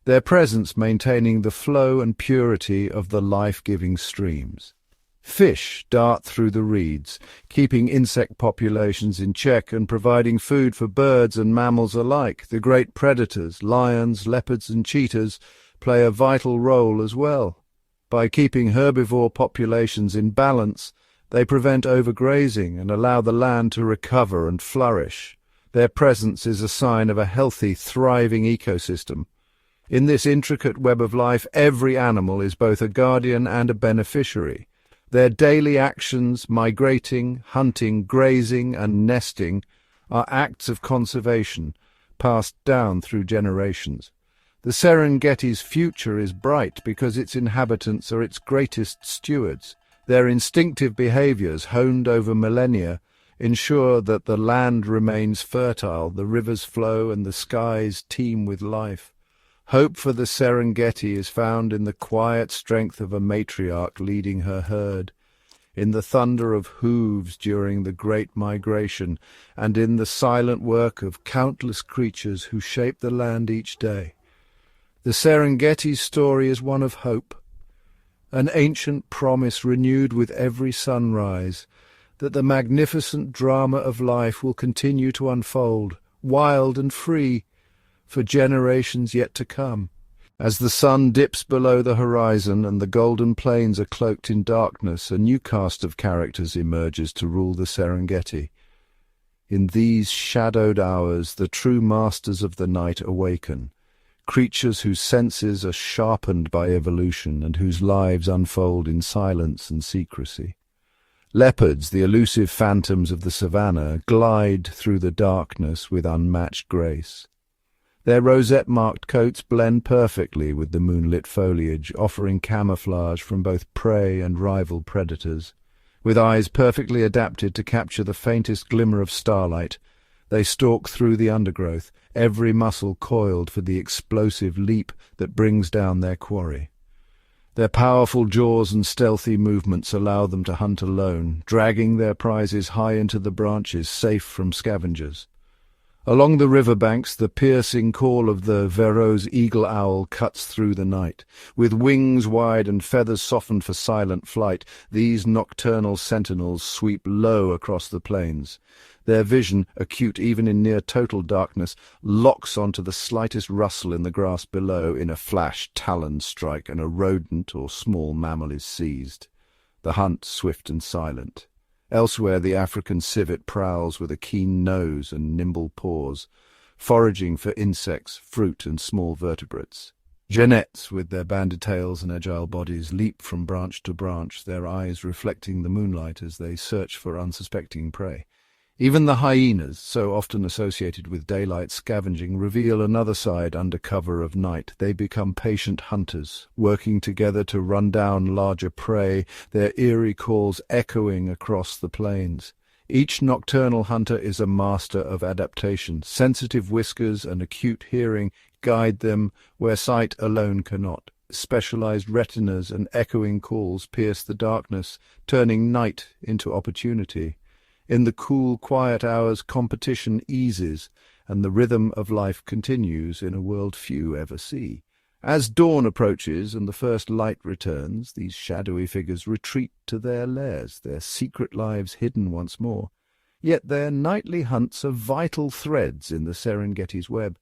[SPEAKER 1] their presence maintaining the flow and purity of the life-giving streams. Fish dart through the reeds, keeping insect populations in check and providing food for birds and mammals alike. The great predators, lions, leopards and cheetahs, play a vital role as well. By keeping herbivore populations in balance, they prevent overgrazing and allow the land to recover and flourish. Their presence is a sign of a healthy, thriving ecosystem. In this intricate web of life, every animal is both a guardian and a beneficiary. Their daily actions, migrating, hunting, grazing, and nesting, are acts of conservation, passed down through generations. The Serengeti's future is bright because its inhabitants are its greatest stewards. Their instinctive behaviors, honed over millennia, ensure that the land remains fertile, the rivers flow, and the skies teem with life. Hope for the Serengeti is found in the quiet strength of a matriarch leading her herd, in the thunder of hooves during the great migration, and in the silent work of countless creatures who shape the land each day. The Serengeti's story is one of hope, an ancient promise renewed with every sunrise, that the magnificent drama of life will continue to unfold, wild and free, for generations yet to come. As the sun dips below the horizon and the golden plains are cloaked in darkness, a new cast of characters emerges to rule the Serengeti. In these shadowed hours, the true masters of the night awaken, creatures whose senses are sharpened by evolution and whose lives unfold in silence and secrecy. Leopards, the elusive phantoms of the savannah, glide through the darkness with unmatched grace. Their rosette-marked coats blend perfectly with the moonlit foliage, offering camouflage from both prey and rival predators. With eyes perfectly adapted to capture the faintest glimmer of starlight, they stalk through the undergrowth, every muscle coiled for the explosive leap that brings down their quarry. Their powerful jaws and stealthy movements allow them to hunt alone, dragging their prizes high into the branches, safe from scavengers. Along the riverbanks, the piercing call of the Verreaux's eagle owl cuts through the night. With wings wide and feathers softened for silent flight, these nocturnal sentinels sweep low across the plains. Their vision, acute even in near total darkness, locks onto the slightest rustle in the grass below. In a flash, talons strike, and a rodent or small mammal is seized. The hunt swift and silent. Elsewhere, the African civet prowls with a keen nose and nimble paws, foraging for insects, fruit, and small vertebrates. Genets, with their banded tails and agile bodies, leap from branch to branch, their eyes reflecting the moonlight as they search for unsuspecting prey. Even the hyenas, so often associated with daylight scavenging, reveal another side under cover of night. They become patient hunters, working together to run down larger prey, their eerie calls echoing across the plains. Each nocturnal hunter is a master of adaptation. Sensitive whiskers and acute hearing guide them where sight alone cannot. Specialized retinas and echoing calls pierce the darkness, turning night into opportunity. In the cool, quiet hours, competition eases, and the rhythm of life continues in a world few ever see. As dawn approaches and the first light returns, these shadowy figures retreat to their lairs, their secret lives hidden once more. Yet their nightly hunts are vital threads in the Serengeti's web,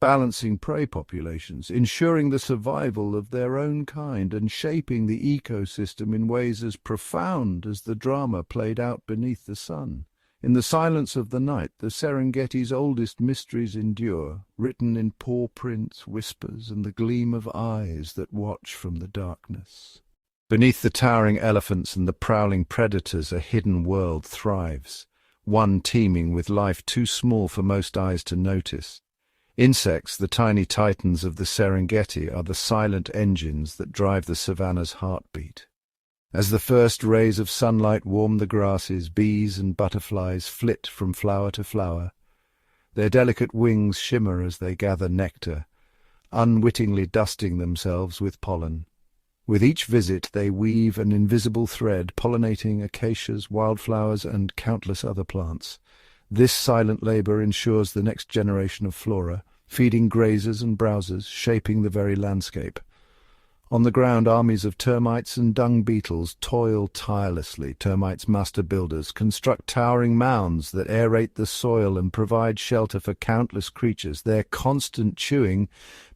[SPEAKER 1] balancing prey populations, ensuring the survival of their own kind, and shaping the ecosystem in ways as profound as the drama played out beneath the sun. In the silence of the night, the Serengeti's oldest mysteries endure, written in paw prints, whispers, and the gleam of eyes that watch from the darkness. Beneath the towering elephants and the prowling predators, a hidden world thrives, one teeming with life too small for most eyes to notice. Insects, the tiny titans of the Serengeti, are the silent engines that drive the savannah's heartbeat. As the first rays of sunlight warm the grasses, bees and butterflies flit from flower to flower. Their delicate wings shimmer as they gather nectar, unwittingly dusting themselves with pollen. With each visit they weave an invisible thread, pollinating acacias, wildflowers, and countless other plants. This silent labor ensures the next generation of flora, feeding grazers and browsers, shaping the very landscape. On the ground, armies of termites and dung beetles toil tirelessly. Termites, master builders, construct towering mounds that aerate the soil and provide shelter for countless creatures. Their constant chewing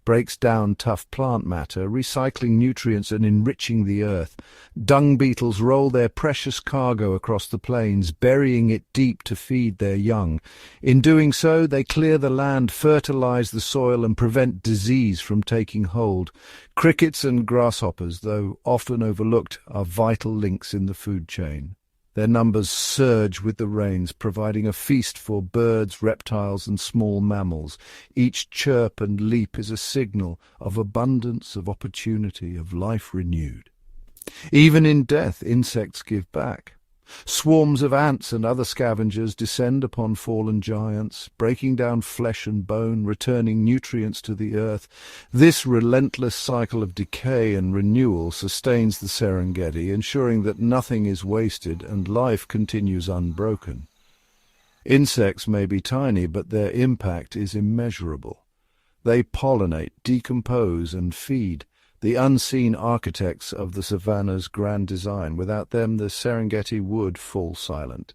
[SPEAKER 1] breaks down tough plant matter, recycling nutrients and enriching the earth. Dung beetles roll their precious cargo across the plains, burying it deep to feed their young. In doing so, they clear the land, fertilize the soil, and prevent disease from taking hold. Crickets and grasshoppers, though often overlooked, are vital links in the food chain. Their numbers surge with the rains, providing a feast for birds, reptiles, and small mammals. Each chirp and leap is a signal of abundance, of opportunity, of life renewed. Even in death, insects give back. Swarms of ants and other scavengers descend upon fallen giants, breaking down flesh and bone, returning nutrients to the earth. This relentless cycle of decay and renewal sustains the Serengeti, ensuring that nothing is wasted and life continues unbroken. Insects may be tiny, but their impact is immeasurable. They pollinate, decompose, and feed, the unseen architects of the savannah's grand design. Without them, the Serengeti would fall silent.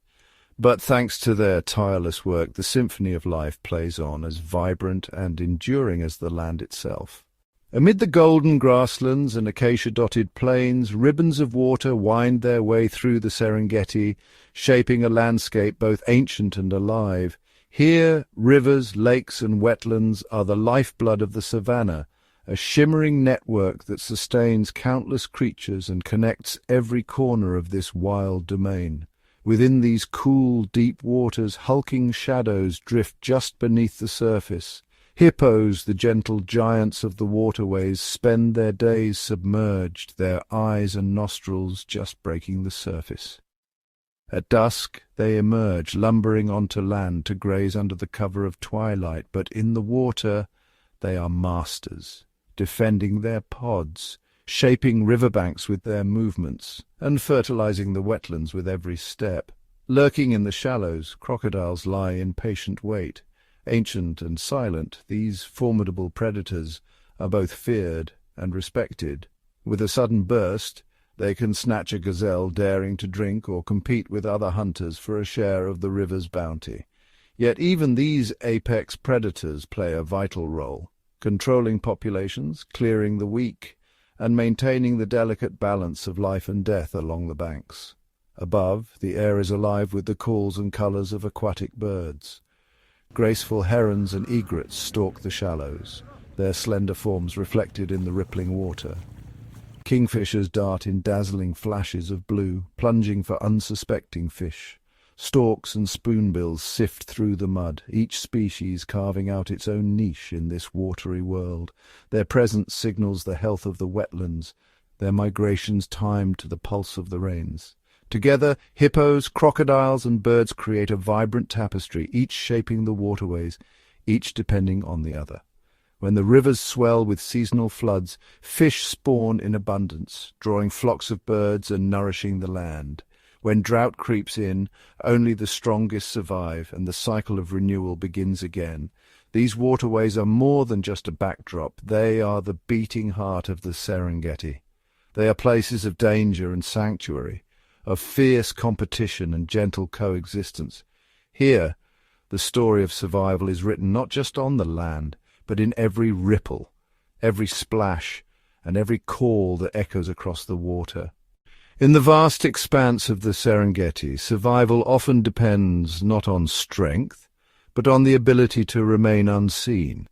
[SPEAKER 1] But thanks to their tireless work, the symphony of life plays on, as vibrant and enduring as the land itself. Amid the golden grasslands and acacia-dotted plains, ribbons of water wind their way through the Serengeti, shaping a landscape both ancient and alive. Here, rivers, lakes, and wetlands are the lifeblood of the savannah, a shimmering network that sustains countless creatures and connects every corner of this wild domain. Within these cool, deep waters, hulking shadows drift just beneath the surface. Hippos, the gentle giants of the waterways, spend their days submerged, their eyes and nostrils just breaking the surface. At dusk, they emerge, lumbering onto land to graze under the cover of twilight, but in the water they are masters, defending their pods, shaping riverbanks with their movements, and fertilizing the wetlands with every step. Lurking in the shallows, crocodiles lie in patient wait. Ancient and silent, these formidable predators are both feared and respected. With a sudden burst, they can snatch a gazelle daring to drink or compete with other hunters for a share of the river's bounty. Yet even these apex predators play a vital role, controlling populations, clearing the weak, and maintaining the delicate balance of life and death along the banks. Above, the air is alive with the calls and colors of aquatic birds. Graceful herons and egrets stalk the shallows, their slender forms reflected in the rippling water. Kingfishers dart in dazzling flashes of blue, plunging for unsuspecting fish. Storks and spoonbills sift through the mud, each species carving out its own niche in this watery world. Their presence signals the health of the wetlands, their migrations timed to the pulse of the rains. Together, hippos, crocodiles, and birds create a vibrant tapestry, each shaping the waterways, each depending on the other. When the rivers swell with seasonal floods, fish spawn in abundance, drawing flocks of birds and nourishing the land. When drought creeps in, only the strongest survive, and the cycle of renewal begins again. These waterways are more than just a backdrop. They are the beating heart of the Serengeti. They are places of danger and sanctuary, of fierce competition and gentle coexistence. Here, the story of survival is written not just on the land, but in every ripple, every splash, and every call that echoes across the water. In the vast expanse of the Serengeti, survival often depends not on strength, but on the ability to remain unseen.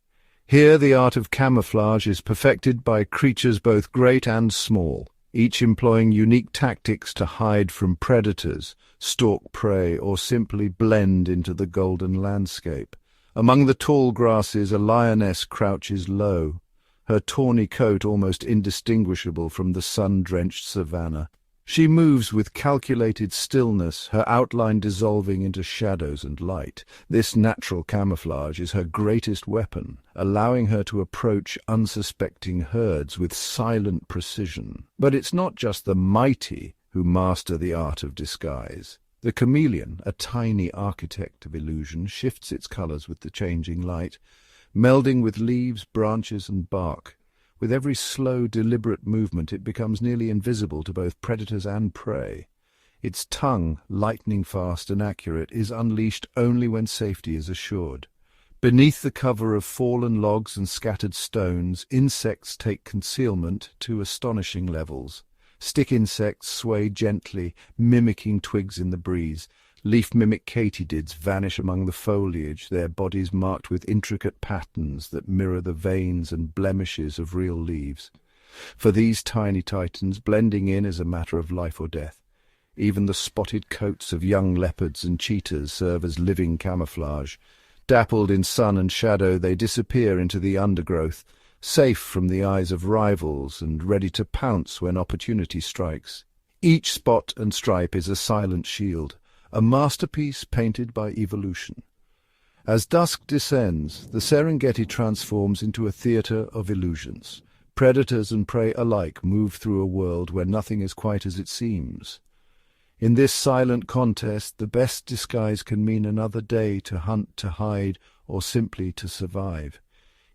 [SPEAKER 1] Here the art of camouflage is perfected by creatures both great and small, each employing unique tactics to hide from predators, stalk prey, or simply blend into the golden landscape. Among the tall grasses, a lioness crouches low, her tawny coat almost indistinguishable from the sun-drenched savannah. She moves with calculated stillness, her outline dissolving into shadows and light. This natural camouflage is her greatest weapon, allowing her to approach unsuspecting herds with silent precision. But it's not just the mighty who master the art of disguise. The chameleon, a tiny architect of illusion, shifts its colors with the changing light, melding with leaves, branches, and bark. With every slow, deliberate movement, it becomes nearly invisible to both predators and prey. Its tongue, lightning fast and accurate, is unleashed only when safety is assured. Beneath the cover of fallen logs and scattered stones, insects take concealment to astonishing levels. Stick insects sway gently, mimicking twigs in the breeze. Leaf-mimic katydids vanish among the foliage, their bodies marked with intricate patterns that mirror the veins and blemishes of real leaves. For these tiny titans, blending in is a matter of life or death. Even the spotted coats of young leopards and cheetahs serve as living camouflage. Dappled in sun and shadow, they disappear into the undergrowth, safe from the eyes of rivals and ready to pounce when opportunity strikes. Each spot and stripe is a silent shield, a masterpiece painted by evolution. As dusk descends, the Serengeti transforms into a theatre of illusions. Predators and prey alike move through a world where nothing is quite as it seems. In this silent contest, the best disguise can mean another day to hunt, to hide, or simply to survive.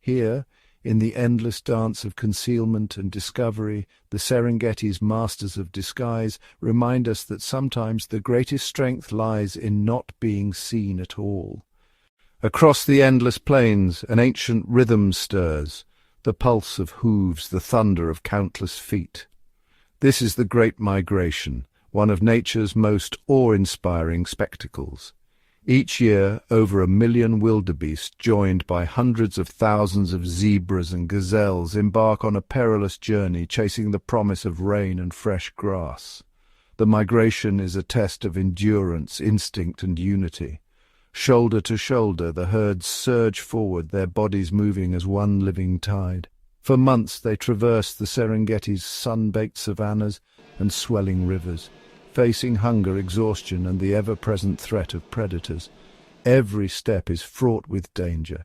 [SPEAKER 1] Here, in the endless dance of concealment and discovery, the Serengeti's masters of disguise remind us that sometimes the greatest strength lies in not being seen at all. Across the endless plains, an ancient rhythm stirs, the pulse of hooves, the thunder of countless feet. This is the Great Migration, one of nature's most awe-inspiring spectacles. Each year, over 1 million wildebeest, joined by hundreds of thousands of zebras and gazelles, embark on a perilous journey, chasing the promise of rain and fresh grass. The migration is a test of endurance, instinct, and unity. Shoulder to shoulder, the herds surge forward, their bodies moving as one living tide. For months they traverse the Serengeti's sun-baked savannas and swelling rivers, facing hunger, exhaustion, and the ever-present threat of predators. Every step is fraught with danger.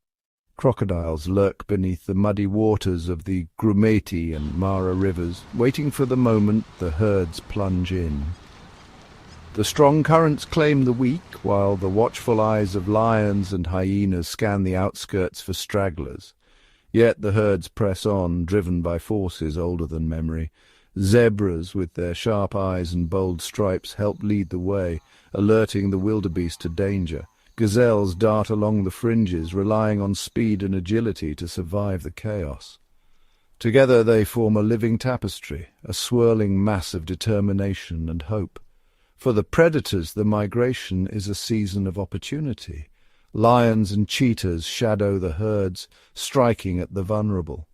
[SPEAKER 1] Crocodiles lurk beneath the muddy waters of the Grumeti and Mara rivers, waiting for the moment the herds plunge in. The strong currents claim the weak, while the watchful eyes of lions and hyenas scan the outskirts for stragglers. Yet the herds press on, driven by forces older than memory. Zebras, with their sharp eyes and bold stripes, help lead the way, alerting the wildebeest to danger. Gazelles dart along the fringes, relying on speed and agility to survive the chaos. Together they form a living tapestry, a swirling mass of determination and hope. For the predators, the migration is a season of opportunity. Lions and cheetahs shadow the herds, striking at the vulnerable.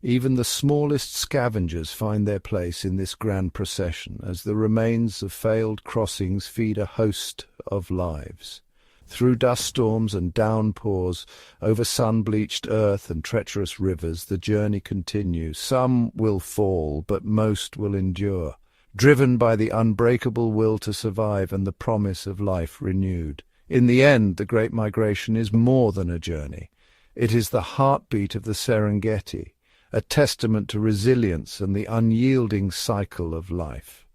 [SPEAKER 1] Even the smallest scavengers find their place in this grand procession, as the remains of failed crossings feed a host of lives. Through dust storms and downpours, over sun-bleached earth and treacherous rivers, the journey continues. Some will fall, but most will endure, driven by the unbreakable will to survive and the promise of life renewed. In the end, the Great Migration is more than a journey. It is the heartbeat of the Serengeti, a testament to resilience and the unyielding cycle of life.